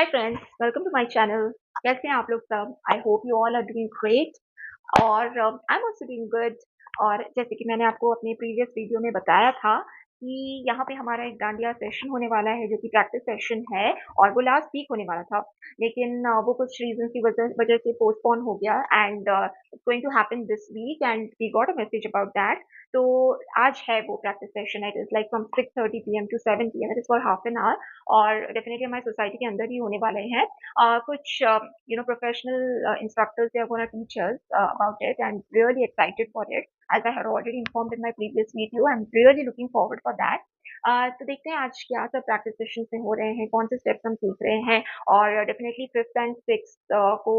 Hi friends, welcome to my channel. कैसे हैं आप लोग सब? I hope you all are doing great. और I am also doing good. और जैसे कि मैंने आपको अपने प्रीवियस वीडियो में बताया था कि यहाँ पे हमारा एक डांडिया सेशन होने वाला है जो कि प्रैक्टिस सेशन है। और वो लास्ट वीक होने वाला था, लेकिन वो कुछ रीजन की वजह वजह से पोस्टपोन हो गया and it's going to happen this week and we got a message about that. तो आज है वो practice session. It is like from 6:30 PM to 7 PM। It is for half an hour और डेफिनेटली हमारी society के अंदर ही होने वाले हैं। कुछ professional instructors, they are going to teach us about it and really excited for it. As I had already informed in my previous video, I'm really looking forward for that. तो देखते हैं आज क्या सब प्रैक्टिस सेशन में हो रहे हैं, कौन से स्टेप्स हम सीख रहे हैं। और डेफिनेटली 5th and 6th को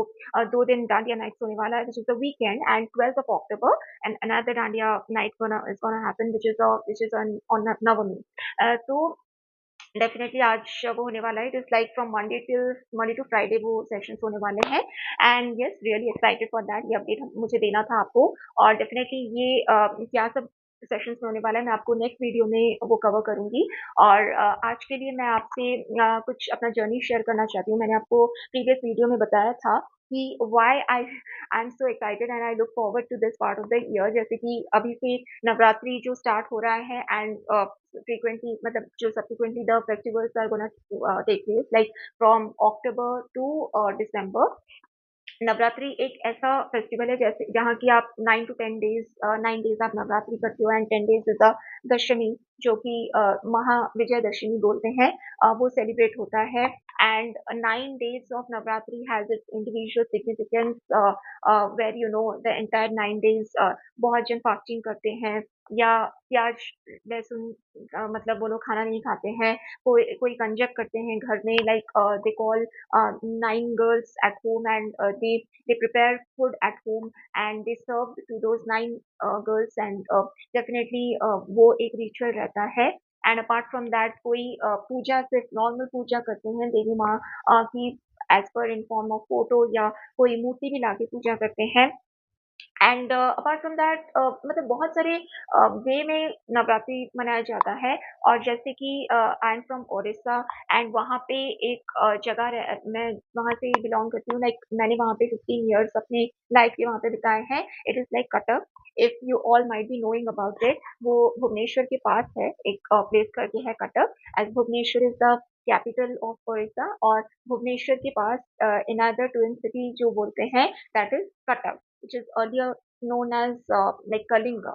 2 दिन डांडिया नाइट्स होने वाला है, which is the weekend, and 12th of October and another dandiya night gonna happen, which is on Navami. तो डेफिनेटली आज वो होने वाला है। It is like from Monday to Friday वो सेशंस होने वाले हैं। And yes, really excited for that. ये अपडेट मुझे देना था आपको। और डेफिनेटली ये क्या सब सेशंस में होने वाला है, मैं आपको नेक्स्ट वीडियो में वो कवर करूंगी। और आज के लिए मैं आपसे कुछ अपना जर्नी शेयर करना चाहती हूँ। मैंने आपको प्रीवियस वीडियो में बताया था कि why I am so excited and I look forward to this part of the year. जैसे कि अभी से नवरात्रि जो स्टार्ट हो रहा है एंड frequently मतलब जो subsequently the festivals are gonna take place like from October to December। Navratri एक ऐसा फेस्टिवल है जैसे जहाँ की आप 9 to 10 डेज 9 डेज आप नवरात्रि करते हो and 10 days is the Dashami, जो कि महाविजयदशमी बोलते हैं। वो सेलिब्रेट होता है। And 9 days of Navratri has its individual significance, where you know the entire 9 days बहुत जन फास्टिंग करते हैं या प्याज लहसुन मतलब वो लोग खाना नहीं खाते हैं। कोई कोई कंजक करते हैं घर में, like they call 9 girls at home and they prepare food at home and they serve to those 9 girls and definitely वो एक रिचुअल रहता है। एंड अपार्ट फ्रॉम दैट कोई पूजा सिर्फ नॉर्मल पूजा करते हैं देवी माँ की, as per in form of photo, या कोई मूर्ति भी लाके पूजा करते हैं। एंड अपार्ट फ्रॉम दैट मतलब बहुत सारे वे में नवरात्रि मनाया जाता है। और जैसे कि I am from Odisha and वहाँ पे एक मैं वहाँ से बिलोंग करती हूँ। लाइक मैंने वहाँ पे 15 years अपने लाइफ के वहाँ पे बिताए हैं। It is like Cuttack. If you all might be knowing about it, वो भुवनेश्वर के पास है, एक प्लेस करके है Cuttack. As Bhubaneswar is the capital of Odisha. और भुवनेश्वर के पास अनदर ट्विन सिटी जो बोलते हैं, that is Cuttack, which is earlier known as like Kalinga।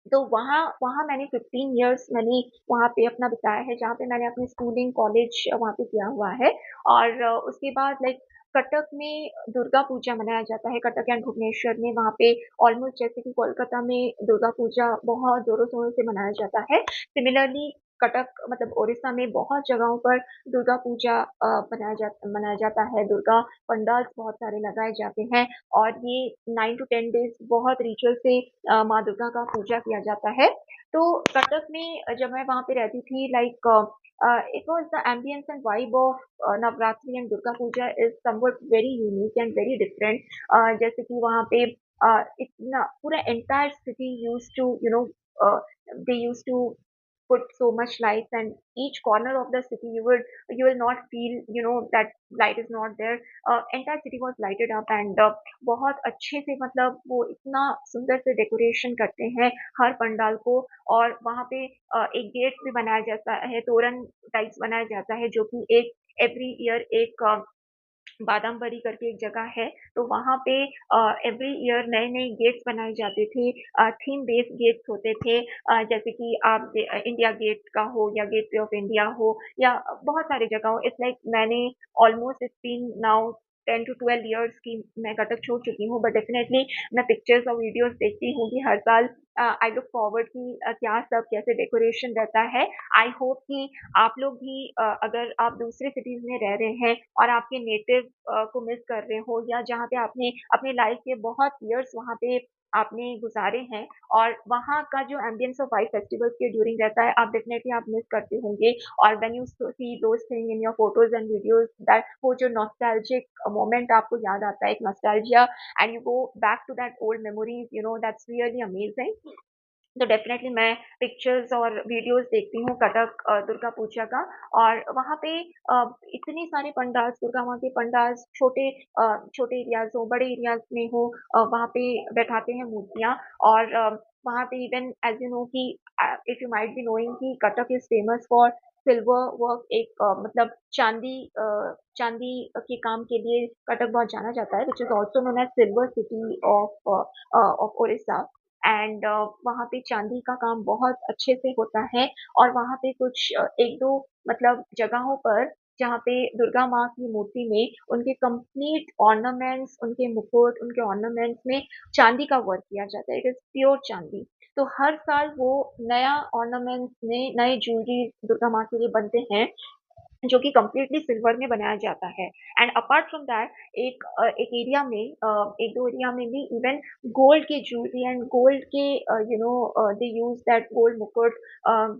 तो वहाँ वहाँ मैंने 15 years मैंने वहाँ पे अपना बिताया है, जहाँ पे मैंने अपनी स्कूलिंग कॉलेज वहाँ पे किया हुआ है। और उसके बाद लाइक कटक में दुर्गा पूजा मनाया जाता है। कटक एंड भुवनेश्वर में वहाँ पे ऑलमोस्ट जैसे कि कोलकाता में दुर्गा पूजा बहुत जोरों शोरों से मनाया जाता है, सिमिलरली कटक मतलब ओडिशा में बहुत जगहों पर दुर्गा पूजा मनाया जाता है। दुर्गा पंडाल बहुत सारे लगाए जाते हैं। और ये 9 to 10 डेज बहुत रिचुअल से माँ दुर्गा का पूजा किया जाता है। तो कटक में जब मैं वहाँ पे रहती थी, like it was the ambience and vibe of Navratri and Durga Puja is somewhat very unique and very different. जैसे कि वहाँ पे इतना पूरा entire city used to they used to put so much lights, and each corner of the city you will not feel that light is not there। entire city was lighted up and बहुत अच्छे से मतलब वो इतना सुंदर से decoration करते हैं हर पंडाल को। और वहाँ पे एक गेट भी बनाया जाता है, तोरण टाइप्स बनाया जाता है, जो कि एक एवरी ईयर एक बादामबरी करके एक जगह है। तो वहाँ पे एवरी ईयर नए नए गेट्स बनाए जाते थे। थीम बेस्ड गेट्स होते थे, जैसे कि आप इंडिया गेट का हो या गेट वे ऑफ इंडिया हो या बहुत सारी जगह हो। इट्स लाइक मैंने almost it's been now 10 to 12 years की मैं कटक छोड़ चुकी हूँ, बट डेफिनेटली मैं पिक्चर्स और वीडियोस देखती हूँ कि हर साल आई लुक फॉरवर्ड कि क्या सब कैसे डेकोरेशन रहता है। आई होप कि आप लोग भी अगर आप दूसरे सिटीज में रह रहे हैं और आपके नेटिव को मिस कर रहे हो, या जहाँ पे आपने अपने लाइफ के बहुत इयर्स वहाँ पे आपने गुजारे हैं, और वहाँ का जो एम्बियंस ऑफ वाइफ फेस्टिवल्स के ड्यूरिंग रहता है, आप डेफिनेटली आप मिस करते होंगे। और when you see those thing in your photos and videos, that वो जो नॉस्टैल्जिक मोमेंट आपको याद आता है, एक nostalgia, and you go back to that old memories, that's really amazing. तो डेफ़िनेटली मैं पिक्चर्स और वीडियोज़ देखती हूँ कटक दुर्गा पूजा का। और वहाँ पे इतने सारे पंडाल्स, दुर्गा माँ के पंडाल्स छोटे एरियाज़ हो, बड़े एरियाज़ में हो, वहाँ पे बैठाते हैं मूर्तियाँ। और वहाँ पे इवन एज़ यू नो कि if you might be knowing कि Cuttack is famous for silver work. एक मतलब चाँदी के काम के लिए कटक बहुत जाना जाता है, which is also known as silver city of Odisha. And वहाँ पे चांदी का काम बहुत अच्छे से होता है। और वहाँ पे कुछ 1-2 मतलब जगहों पर जहाँ पे दुर्गा माँ की मूर्ति में उनके कंप्लीट ऑर्नामेंट्स, उनके मुकुट, उनके ऑर्नामेंट्स में चांदी का वर्क किया जाता है। इट इज़ प्योर चांदी। तो हर साल वो नया ऑर्नामेंट्स में नए ज्वेलरी दुर्गा माँ के लिए बनते हैं, जो कि कंप्लीटली सिल्वर में बनाया जाता है। एंड अपार्ट फ्रॉम दैट एक एरिया में 1-2 एरिया में भी इवन गोल्ड की ज्वेलरी एंड गोल्ड के दे यूज़ दैट गोल्ड मुकुट,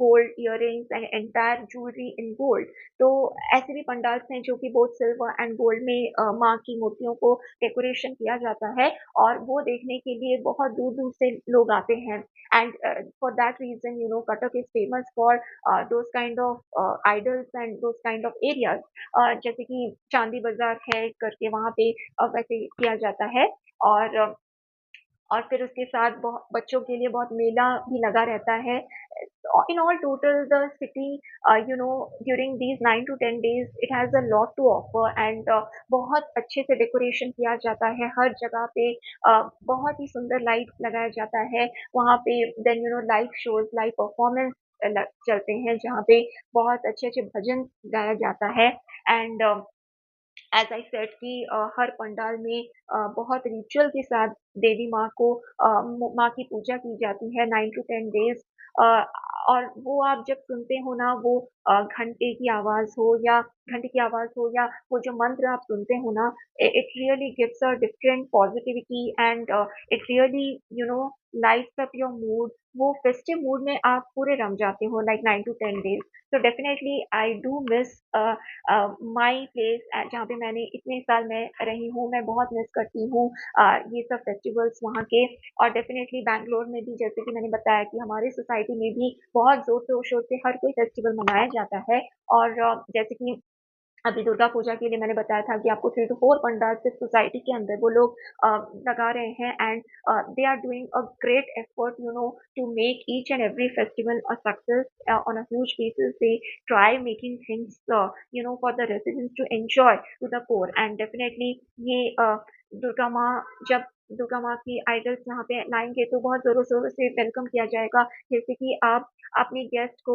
gold earrings and entire jewellery in gold. तो ऐसे भी पंडाल्स हैं जो कि बोथ सिल्वर एंड गोल्ड में माँ की मूर्तियों को डेकोरेशन किया जाता है। और वो देखने के लिए बहुत दूर-दूर से लोग आते हैं। And for that reason Cuttack is famous for those kind of idols and those kind of areas। जैसे कि चांदी बाजार है करके वहाँ पे वैसे किया जाता है। और और फिर उसके साथ बच्चों के लिए बहुत मेला भी लगा रहता है। In all total the city during these 9 to 10 days it has a lot to offer. And बहुत अच्छे से डेकोरेशन किया जाता है हर जगह पे। बहुत ही सुंदर लाइट लगाया जाता है वहाँ पे। Then live shows, live performance चलते हैं जहाँ पे बहुत अच्छे अच्छे भजन गाया जाता है। एंड एज़ आई सेड कि हर पंडाल में बहुत रिचुअल के साथ देवी माँ को माँ की पूजा की जाती है 9 to 10 डेज़। अ, और वो आप जब सुनते हो ना, वो घंटे की आवाज़ हो या घंटे की आवाज़ हो या वो जो मंत्र आप सुनते हो ना, it really gives a different positivity. And it really lights up your mood. वो फेस्टिव मूड में आप पूरे रम जाते हो लाइक 9 to 10 डेज़। तो definitely I do miss my place जहाँ पे मैंने इतने साल मैं रही हूँ। मैं बहुत मिस करती हूँ ये सब फेस्टिवल्स वहाँ के। और डेफिनेटली बैंगलोर में भी जैसे कि मैंने बताया कि हमारी सोसाइटी में भी बहुत ज़ोर शोर से हर कोई फेस्टिवल मनाया जाता है। और जैसे कि अभी दुर्गा पूजा के लिए मैंने बताया था कि आपको 3 to 4 पंडाल सिर्फ सोसाइटी के अंदर वो लोग लगा रहे हैं। And they are doing a great effort to make each and every festival a success on a huge basis. They try making things for the residents to enjoy to the core. And definitely ये दुर्गा माँ जब दुर्गा माँ की idols यहाँ पे लाएँगे तो बहुत ज़ोरों-शोरों से वेलकम किया जाएगा। जैसे कि आप अपने गेस्ट को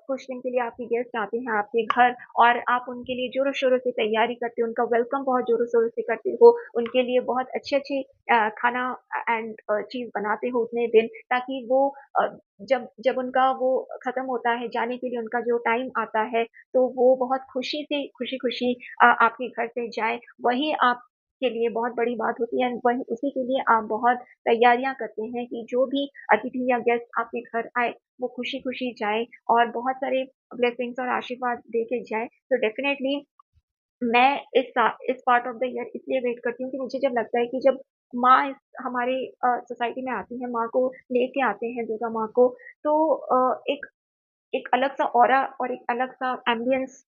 खुश दिन के लिए आपके गेस्ट आते हैं आपके घर, और आप उनके लिए ज़ोरों-शोरों से तैयारी करते हो, उनका वेलकम बहुत ज़ोरों-शोरों से करते हो, उनके लिए बहुत अच्छे-अच्छे खाना एंड चीज़ बनाते हो उतने दिन, ताकि वो अ, जब जब उनका वो खत्म होता है, जाने के लिए उनका जो टाइम आता है, तो वो बहुत खुशी से खुशी-खुशी आपके घर से जाएँ। वही आपके लिए बहुत बड़ी बात होती है। वही उसी के लिए आप बहुत तैयारियाँ करते हैं कि जो भी अतिथि या गेस्ट आपके घर आए, वो खुशी-खुशी जाए और बहुत सारे ब्लेसिंग्स और आशीर्वाद दे के जाए। तो डेफ़िनेटली मैं इस पार्ट ऑफ द ईयर इसलिए वेट करती हूँ कि मुझे जब लगता है कि जब माँ इस हमारे सोसाइटी में आती हैं, माँ को लेके आते हैं दुर्गा माँ को, तो एक एक अलग-सा ऑरा और एक अलग-सा एम्बियंस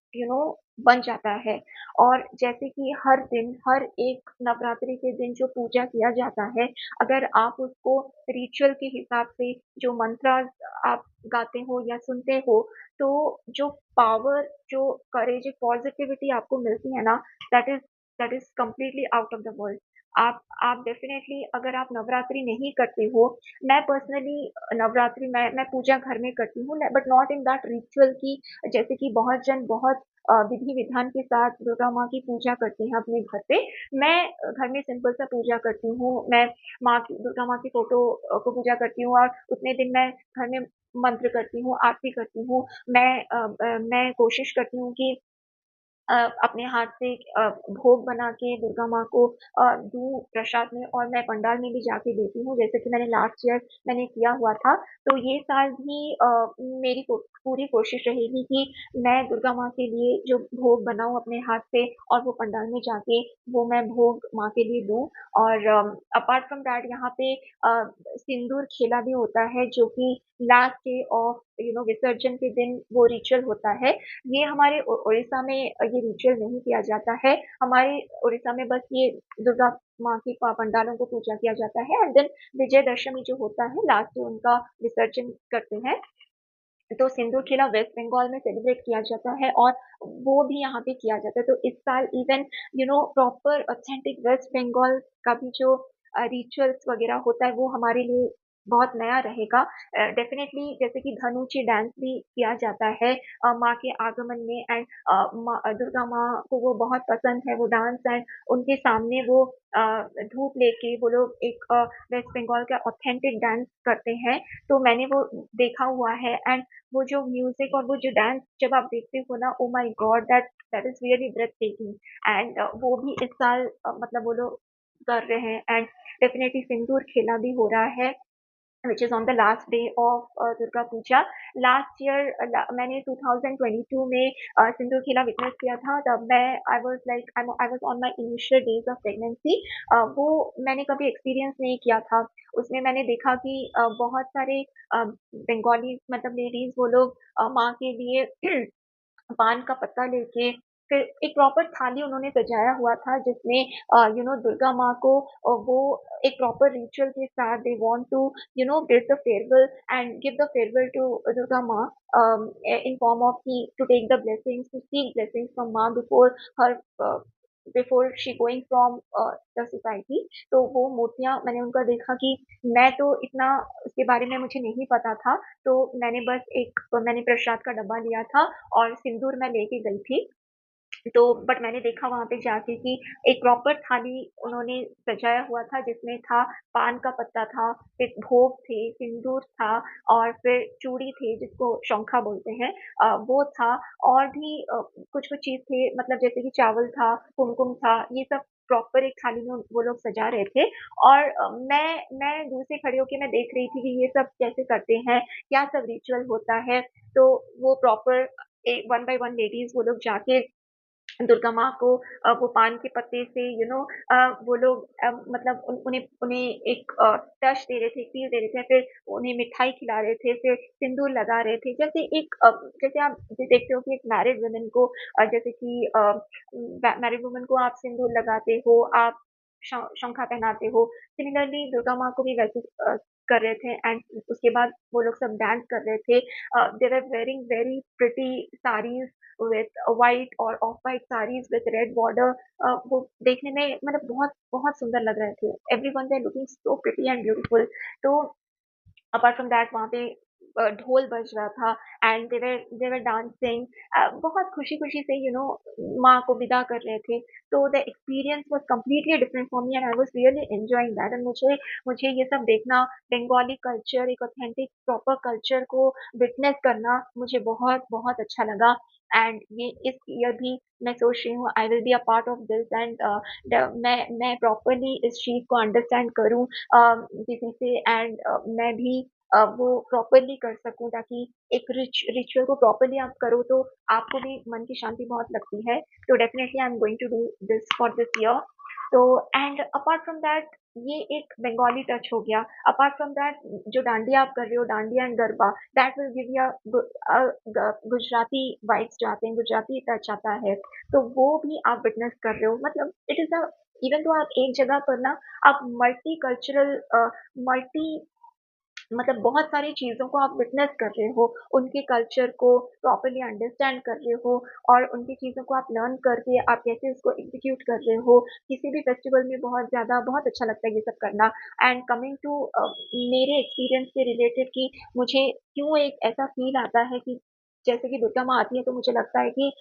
बन जाता है। और जैसे कि हर दिन, हर एक नवरात्रि के दिन जो पूजा किया जाता है, अगर आप उसको रिचुअल के हिसाब से जो मंत्रास आप गाते हो या सुनते हो, तो जो पावर, जो करेज, एक पॉज़िटिविटी आपको मिलती है ना, that is that is completely out of the world. आप डेफ़िनेटली अगर आप नवरात्रि नहीं करते हो, मैं पर्सनली नवरात्रि मैं पूजा घर में करती हूँ, but not in that ritual कि जैसे कि बहुत जन बहुत विधि-विधान के साथ दुर्गा माँ की पूजा करते हैं अपने घर पे। मैं घर में सिंपल सा पूजा करती हूँ। मैं दुर्गा माँ की फ़ोटो को पूजा करती हूँ और उतने दिन मैं घर में मंत्र करती हूँ, आरती करती हूँ। मैं कोशिश करती हूँ कि अपने हाथ से भोग बना के दुर्गा माँ को दूँ प्रसाद में, और मैं पंडाल में भी जाके देती हूँ, जैसे कि मैंने लास्ट ईयर मैंने किया हुआ था। तो ये साल भी मेरी पूरी कोशिश रहेगी कि मैं दुर्गा माँ के लिए जो भोग बनाऊँ अपने हाथ से, और वो पंडाल में जाके वो मैं भोग माँ के लिए दूँ। और अपार्ट फ्रॉम दैट यहाँ पे सिंदूर खेला भी होता है, जो कि लास्ट डे ऑफ विसर्जन के दिन वो रिचुअल होता है। ये हमारे उड़ीसा में ये रिचुअल नहीं किया जाता है। हमारे उड़ीसा में बस ये दुर्गा माँ की पंडालों को पूजा किया जाता है, एंड देन विजयदशमी जो होता है लास्ट डे उनका विसर्जन करते हैं। तो सिंदूर खेला वेस्ट बंगाल में सेलिब्रेट किया जाता है, और वो भी यहाँ पे किया जाता है। तो इस साल even proper authentic West Bengal का भी जो रिचुअल्स वगैरह होता है वो हमारे लिए बहुत नया रहेगा। डेफिनेटली जैसे कि धनुची डांस भी किया जाता है माँ के आगमन में, एंड दुर्गा माँ को वो बहुत पसंद है वो डांस, एंड उनके सामने वो धूप लेके वो लोग एक वेस्ट बंगाल का ऑथेंटिक डांस करते हैं। तो मैंने वो देखा हुआ है, एंड वो जो म्यूजिक और वो जो डांस जब आप देखते हो ना, oh my god, that that is really breathtaking. And वो भी इस साल मतलब वो लोग कर रहे हैं, एंड डेफिनेटली सिंदूर खेला भी हो रहा है, which is on the last day of Durga Puja. Last year मैंने 2022 में सिंदूर खेला विटनेस किया था। तब मैं I was on my initial days of pregnancy. वो मैंने कभी एक्सपीरियंस नहीं किया था। उसमें मैंने देखा कि बहुत सारे बंगाली मतलब लेडीज वो लोग माँ के लिए पान का पत्ता लेके फिर एक प्रॉपर थाली उन्होंने सजाया हुआ था, जिसमें दुर्गा माँ को वो एक प्रॉपर रिचुअल के साथ they want to give the farewell and give the farewell to Durga Maa in form of की to take the blessings, to seek blessings from Maa before her before she going from the society. तो वो मूर्तियाँ मैंने उनका देखा कि मैं तो इतना उसके बारे में मुझे नहीं पता था। तो मैंने प्रसाद का डब्बा लिया था और सिंदूर मैं लेके गई थी। तो बट मैंने देखा वहाँ पे जाके कि एक प्रॉपर थाली उन्होंने सजाया हुआ था, जिसमें था पान का पत्ता था, फिर भोग थे, सिंदूर था, और फिर चूड़ी थे जिसको शंखा बोलते हैं, वो था, और भी कुछ-कुछ चीज़ थे, मतलब जैसे कि चावल था, कुमकुम था, ये सब प्रॉपर एक थाली में वो लोग सजा रहे थे। और मैं दूर से खड़ी होके मैं देख रही थी कि ये सब कैसे करते हैं, क्या सब रिचुअल होता है। तो वो proper one by one ladies वो लोग जाके दुर्गा माँ को वो पान के पत्ते से वो लोग मतलब उन्हें उन्हें एक टच दे रहे थे, फ़ील दे रहे थे, फिर उन्हें मिठाई खिला रहे थे, फिर सिंदूर लगा रहे थे। जैसे आप देखते हो कि एक मैरिड वुमन को जैसे कि मैरिड वुमन को आप सिंदूर लगाते हो, आप शंखा पहनाते हो। सिमिलरली दुर्गा माँ को भी वैसे कर रहे थे, एंड उसके बाद वो लोग सब डांस कर रहे थे। They were wearing very pretty saris with white और off white saris with red border. वो देखने में मतलब बहुत बहुत सुंदर लग रहे थे। Everyone were looking so pretty and beautiful. तो अपार्ट फ्रॉम दैट वहाँ पे ढोल बज रहा था, एंड दे वर डांसिंग। बहुत खुशी-खुशी से माँ को विदा कर रहे थे। तो the experience was completely different for me, and I was really enjoying that. And मुझे मुझे ये सब देखना, बंगाली कल्चर, एक ऑथेंटिक प्रॉपर कल्चर को विटनेस करना मुझे बहुत-बहुत अच्छा लगा। एंड ये इस ईयर भी मैं सोच रही हूँ I will be a part of this, and मैं प्रॉपर्ली इस चीज़ को अंडरस्टैंड करूँ किसी से, एंड मैं भी वो प्रॉपर्ली कर सकूँ, ताकि एक रिचुअल को प्रॉपर्ली आप करो तो आपको भी मन की शांति बहुत लगती है। तो definitely I am going to do this for this year. तो एंड अपार्ट फ्रॉम दैट ये एक बंगाली टच हो गया। अपार्ट फ्रॉम दैट जो डांडिया आप कर रहे हो, dandiya and garba, that will give you Gujarati vibes जो आते हैं, गुजराती टच आता है। तो वो भी आप विटनेस कर रहे हो, मतलब इट इज़ अ इवन तो आप एक जगह पर ना, आप मल्टीकल्चरल मल्टी मतलब बहुत सारी चीज़ों को आप विटनेस कर रहे हो, उनके कल्चर को प्रॉपर्ली अंडरस्टैंड कर रहे हो, और उनकी चीज़ों को आप लर्न करके आप कैसे उसको एग्ज़ीक्यूट कर रहे हो। किसी भी फेस्टिवल में बहुत अच्छा लगता है ये सब करना। एंड कमिंग टू मेरे एक्सपीरियंस से रिलेटेड कि मुझे क्यों एक ऐसा फ़ील आता है कि जैसे कि दुर्गा माँ आती है तो मुझे लगता है कि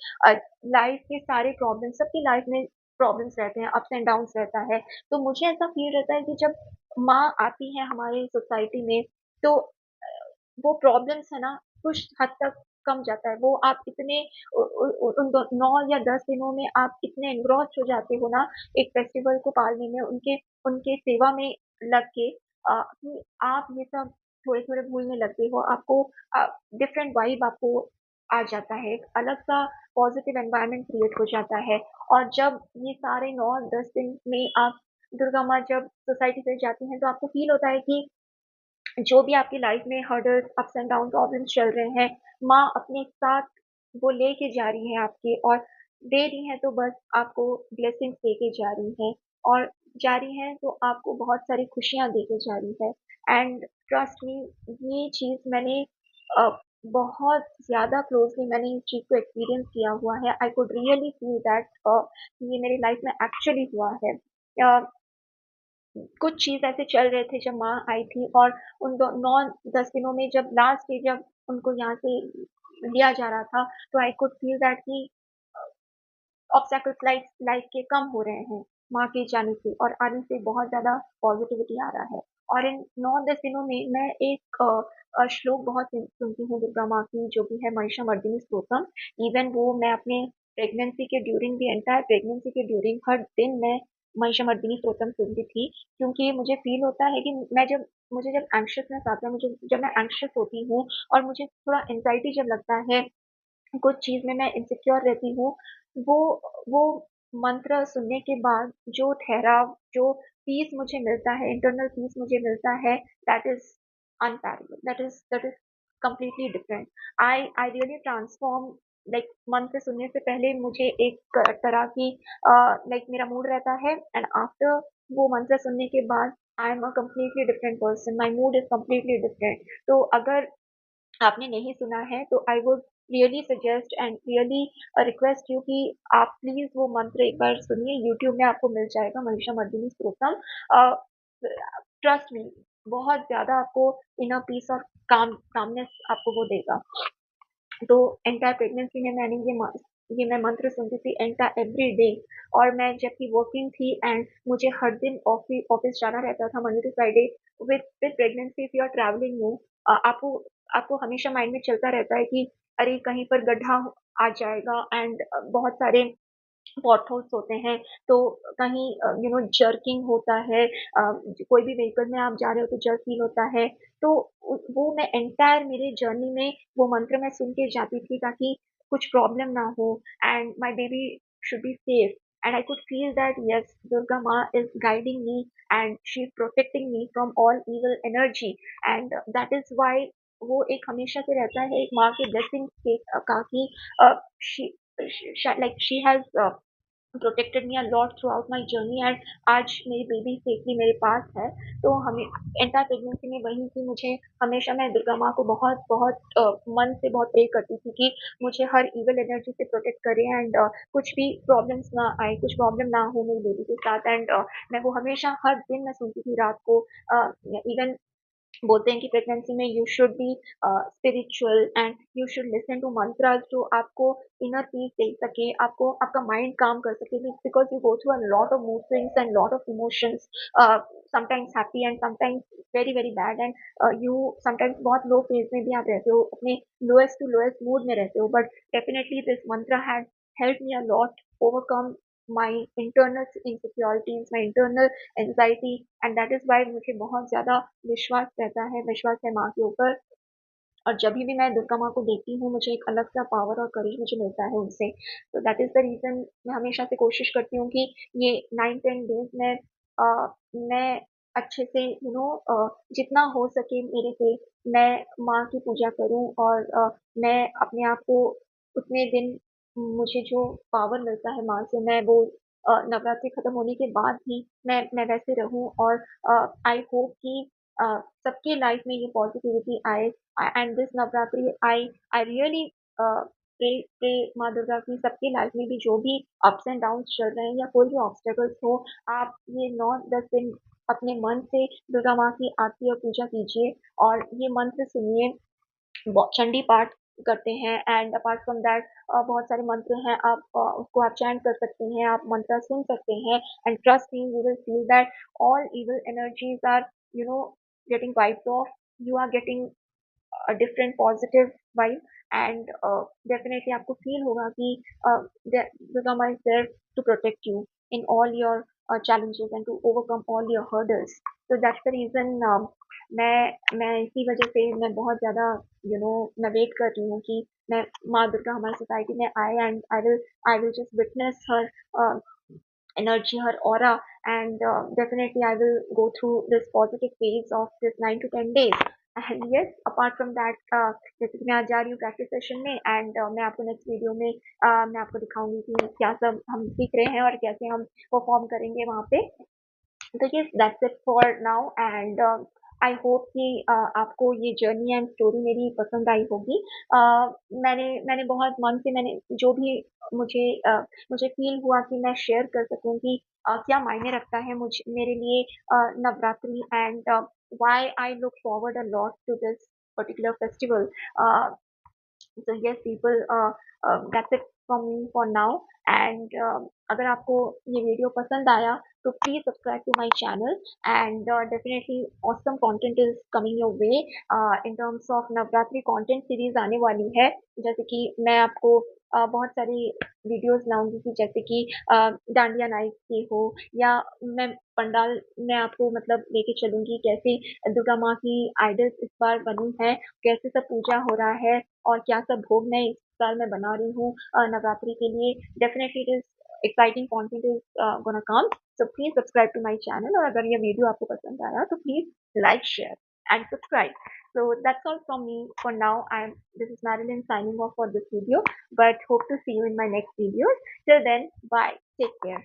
लाइफ़ के सारे प्रॉब्लम्स, सबकी लाइफ़ में प्रॉब्लम्स रहते हैं, अप्स एंड डाउन्स रहता है। तो मुझे ऐसा फ़ील रहता है कि जब माँ आती है हमारी सोसाइटी में, तो वो प्रॉब्लम्स है ना कुछ हद तक कम जाता है। वो आप इतने उ उ उ उन दो 9 या 10 दिनों में आप इतने एनग्रॉस्ड हो जाते हो ना एक फेस्टिवल को पालने में, उनके उनके सेवा में लग के कि आप ये सब थोड़े-थोड़े भूलने लगते हो। आपको डिफरेंट वाइब आपको आ जाता है। एक अलग-सा पॉज़िटिव एनवायरनमेंट क्रिएट हो जाता है और जब ये सारे 9-10 दिन में आप दुर्गा माँ जब सोसाइटी से जाती हैं, तो आपको फ़ील होता है कि जो भी आपकी लाइफ में hurdles, ups and down problems चल रहे हैं, माँ अपने साथ वो लेके जा रही हैं आपके और दे रही हैं तो बस आपको ब्लेसिंग्स देके जा रही हैं और जा रही हैं तो आपको बहुत सारी खुशियाँ देके जा रही है। एंड ट्रस्ट मी ये चीज़ मैंने अ, बहुत ज़्यादा क्लोज़ली मैंने इस चीज़ को एक्सपीरियंस किया हुआ है। I could really feel that ये मेरी लाइफ में एक्चुअली हुआ है। अ, कुछ चीज़ ऐसे चल रहे थे जब माँ आई थी और उन 9-10 दिनों में जब लास्ट डे जब उनको यहाँ से लिया जा रहा था, तो आई कुड फ़ील दैट कि ऑब्स्टैकल्स लाइफ के कम हो रहे हैं, माँ के जाने से और आने से बहुत ज़्यादा पॉज़िटिविटी आ रहा है। और इन 9-10 दिनों में मैं एक श्लोक बहुत सुनती हूँ दुर्गा माँ की जो कि है महिषामर्दिनी स्तोत्रम। इवन वो मैं अपने प्रेगनेंसी के ड्यूरिंग द एंटायर प्रेगनेंसी के ड्यूरिंग हर दिन मैं महिषामर्दिनी स्तोत्रम सुनती थी क्योंकि मुझे फ़ील होता है कि मैं जब मुझे जब एंग्ज़ियसनेस आता है, मुझे जब मैं एंग्ज़ियस होती हूँ और मुझे थोड़ा एंग्ज़ायटी जब लगता है कुछ चीज़ में मैं इनसिक्योर रहती हूँ, वो वो मंत्र सुनने के बाद जो ठहराव, जो पीस मुझे मिलता है, इंटरनल पीस मुझे मिलता है, that is unparable, that is completely different. I really transform like mantra सुनने से पहले मुझे एक तरह की लाइक मेरा मूड रहता है एंड आफ्टर वो मंत्र सुनने के बाद I am a completely different person, my mood is completely different. तो अगर आपने नहीं सुना है तो I would really suggest and really request you कि आप प्लीज वो मंत्र एक बार सुनिए यूट्यूब में आपको मिल जाएगा महिषामर्दिनी स्तोत्रम। ट्रस्ट मी बहुत ज्यादा आपको इनर पीस और कामनेस आपको वो देगा। तो एंटायर प्रेगनेंसी में मैंने ये मैं मंत्र सुनती थी एंटायर एवरी डे। और मैं जबकि वर्किंग थी एंड मुझे हर दिन ऑफिस जाना रहता था Monday to Friday. With pregnancy if you are travelling no आपको आपको हमेशा माइंड में चलता रहता है कि अरे कहीं पर गड्ढा आ जाएगा एंड बहुत सारे पॉटहोल्स होते हैं, तो कहीं जर्किंग होता है, कोई भी व्हीकल में आप जा रहे हो तो जर्क फील होता है। तो वो मैं एंटायर मेरे जर्नी में वो मंत्र मैं सुन के जाती थी ताकि कुछ प्रॉब्लम ना हो and my baby should be safe. And I could feel that yes Durga माँ is guiding me and she is protecting me from all evil energy. And that is why वो एक हमेशा से रहता है एक माँ के ब्लेसिंग के का कि she like she has protected me a lot throughout my journey and आज मेरी बेबी सेफली मेरे पास है। तो हमें एंटायर प्रेगनेंसी में वही थी मुझे हमेशा मैं दुर्गा माँ को बहुत बहुत मन से बहुत प्रे करती थी कि मुझे हर इविल एनर्जी से प्रोटेक्ट करे एंड कुछ भी प्रॉब्लम्स ना आए, कुछ प्रॉब्लम ना हो मेरी बेबी के साथ। एंड मैं वो हमेशा हर दिन मैं सुनती थी रात को। इवन बोलते हैं कि प्रेगनेंसी में you should be spiritual and you should listen to mantras जो आपको इनर पीस दे सके, आपको आपका माइंड काम कर सके because you go through a lot of mood swings and lot of emotions, sometimes happy and sometimes very very bad and you sometimes बहुत लो phase में भी आप रहते हो, अपने लोएस्ट टू लोएस्ट मूड में रहते हो, बट डेफिनेटली दिस मंत्र has help me a lot overcome my internal insecurities, my internal anxiety. And that is why मुझे बहुत ज़्यादा विश्वास रहता है, विश्वास है माँ के ऊपर। और जभी भी मैं दुर्गा माँ को देखती हूँ, मुझे एक अलग-सा पावर और करेज मुझे मिलता है उनसे। तो दैट इज़ द रीज़न मैं हमेशा से कोशिश करती हूँ कि ये 9-10 डेज़ में मैं अच्छे से जितना हो सके मेरे से मैं माँ की पूजा करूँ और मैं अपने आप को उतने दिन मुझे जो पावर मिलता है माँ से मैं वो नवरात्रि खत्म होने के बाद भी मैं वैसे रहूँ और आई होप कि अ, सबके लाइफ में ये पॉजिटिविटी आए। And this Navratri I really pray pray माँ दुर्गा की सबकी लाइफ में भी जो भी अप्स एंड डाउन्स चल रहे हैं या कोई भी ऑब्स्टेकल्स हो, आप ये 9-10 दिन अपने मन से दुर्गा माँ की आरती और पूजा कीजिए और ये मंत्र सुनिए। चंडी पाठ करते हैं एंड अपार्ट फ्रॉम दैट बहुत सारे मंत्र हैं, आप उसको आप चैंट कर सकते हैं, आप मंत्र सुन सकते हैं and trust me you will feel that all evil energies are you know getting wiped off. You are getting different positive vibe and definitely आपको फील होगा कि दुर्गा माँ is there to protect you in all your challenges and to overcome all your hurdles. So that's the reason मैं इसी वजह से मैं बहुत ज़्यादा मैं वेट कर रही हूँ कि मैं माँ दुर्गा हमारी सोसाइटी में आए and I will just witness her energy, her aura, and definitely I will go through this positive phase of this 9 to 10 days. And yes, apart from that, जैसे कि मैं आज जा रही हूँ प्रैक्टिस सेशन में एंड मैं आपको नेक्स्ट वीडियो में मैं आपको दिखाऊंगी कि क्या सब हम सीख रहे हैं और कैसे हम परफॉर्म करेंगे वहाँ पे। तो yes that's it for now and I hope कि आपको ये जर्नी एंड स्टोरी मेरी पसंद आई होगी। मैंने मैंने बहुत मन से मैंने जो भी मुझे मुझे फील हुआ कि मैं शेयर कर सकूं कि क्या मायने रखता है मुझे मेरे लिए Navratri and why I look forward a lot to this particular festival. So yes, people, that's it from me for now. And अगर आपको ये वीडियो पसंद आया तो please subscribe to my channel and definitely awesome content is coming your way in terms of Navratri content series आने वाली है। जैसे कि मैं आपको बहुत सारी वीडियोस लाऊंगी कि जैसे कि डांडिया नाइट की हो या मैं पंडाल में आपको मतलब लेके चलूंगी कैसे दुर्गा माँ की आइडल्स इस बार बनी है, कैसे सब पूजा हो रहा है और क्या सब भोग मैं इस साल मैं बना रही हूँ नवरात्रि के लिए। Definitely it is exciting content is gonna come. So please subscribe to my channel और अगर ये वीडियो आपको पसंद आया तो please like share and subscribe. So that's all from me for now. This is Marilyn signing off for this video, but hope to see you in my next videos. Till then, bye. Take care.